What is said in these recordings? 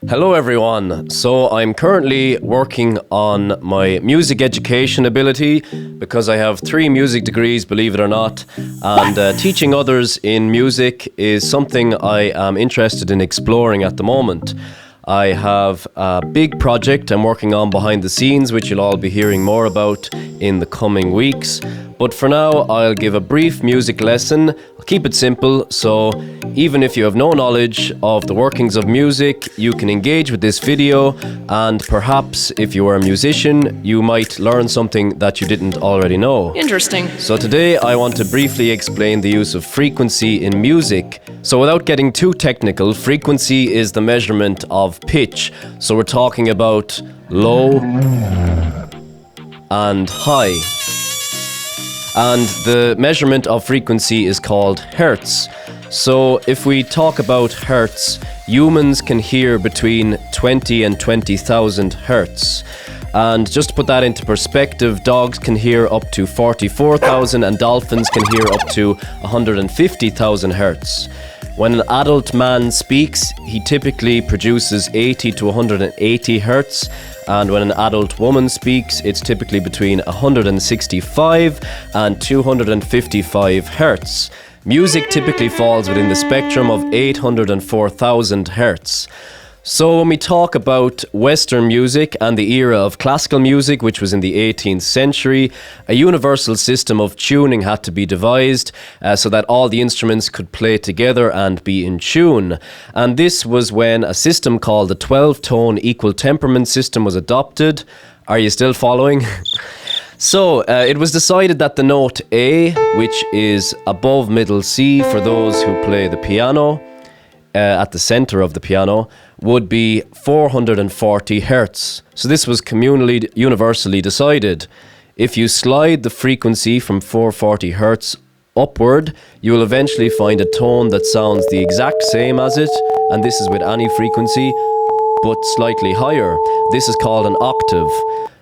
Hello everyone. So I'm currently working on my music education ability because I have 3 music degrees, believe it or not, and teaching others in music is something I am interested in exploring at the moment. I have a big project I'm working on behind the scenes, which you'll all be hearing more about in the coming weeks. But for now, I'll give a brief music lesson. I'll keep it simple, so even if you have no knowledge of the workings of music, you can engage with this video, and perhaps if you are a musician, you might learn something that you didn't already know. Interesting. So today I want to briefly explain the use of frequency in music. So without getting too technical, frequency is the measurement of pitch. So we're talking about low and high. And the measurement of frequency is called hertz. So if we talk about hertz, humans can hear between 20 and 20,000 hertz. And just to put that into perspective, dogs can hear up to 44,000 and dolphins can hear up to 150,000 hertz. When an adult man speaks, he typically produces 80 to 180 hertz, and when an adult woman speaks, it's typically between 165 and 255 hertz. Music typically falls within the spectrum of 804,000 hertz. So when we talk about Western music and the era of classical music, which was in the 18th century, a universal system of tuning had to be devised so that all the instruments could play together and be in tune. And this was when a system called the 12-tone equal temperament system was adopted. Are you still following? So it was decided that the note A, which is above middle C for those who play the piano, at the center of the piano, would be 440 hertz. So this was communally, universally decided. If you slide the frequency from 440 hertz upward, you will eventually find a tone that sounds the exact same as it, and this is with any frequency, but slightly higher. This is called an octave.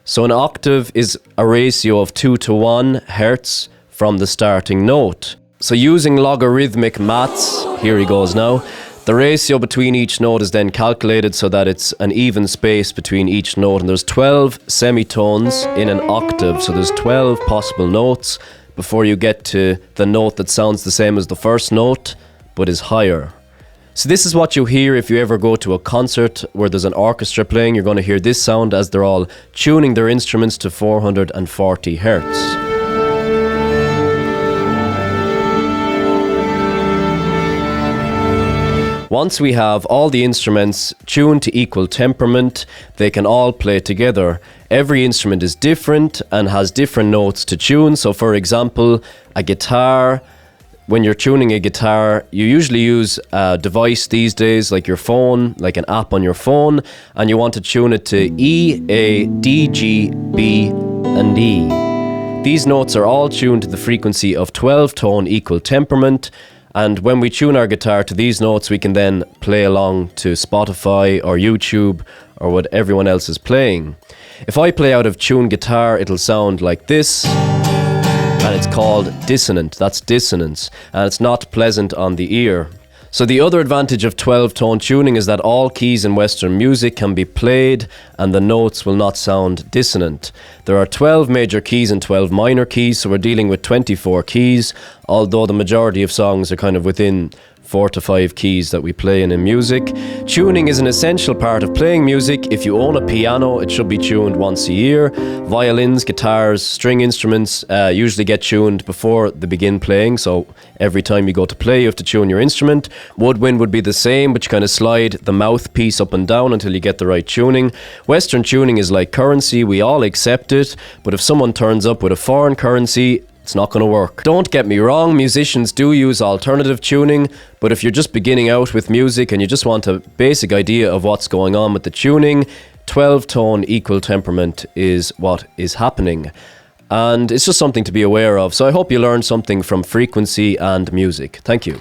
So an octave is a ratio of 2 to 1 hertz from the starting note. So using logarithmic maths, here he goes now, the ratio between each note is then calculated so that it's an even space between each note, and there's 12 semitones in an octave, so there's 12 possible notes before you get to the note that sounds the same as the first note but is higher. So this is what you hear if you ever go to a concert where there's an orchestra playing. You're going to hear this sound as they're all tuning their instruments to 440 hertz. Once we have all the instruments tuned to equal temperament, they can all play together. Every instrument is different and has different notes to tune. So for example, a guitar, when you're tuning a guitar, you usually use a device these days like your phone, like an app on your phone, and you want to tune it to E, A, D, G, B, and E. These notes are all tuned to the frequency of 12-tone equal temperament. And when we tune our guitar to these notes, we can then play along to Spotify or YouTube or what everyone else is playing. If I play out of tune guitar, it'll sound like this, and it's called dissonant. That's dissonance, and it's not pleasant on the ear. So the other advantage of 12-tone tuning is that all keys in Western music can be played and the notes will not sound dissonant. There are 12 major keys and 12 minor keys, so we're dealing with 24 keys, although the majority of songs are kind of within 4 to 5 keys that we play in music. Tuning is an essential part of playing music. If you own a piano, it should be tuned once a year. Violins, guitars, string instruments usually get tuned before they begin playing, so every time you go to play, you have to tune your instrument. Woodwind would be the same, but you kind of slide the mouthpiece up and down until you get the right tuning. Western tuning is like currency. We all accept it, but if someone turns up with a foreign currency, it's not going to work. Don't get me wrong, musicians do use alternative tuning, but if you're just beginning out with music and you just want a basic idea of what's going on with the tuning, 12-tone equal temperament is what is happening. And it's just something to be aware of. So I hope you learned something from frequency and music. Thank you.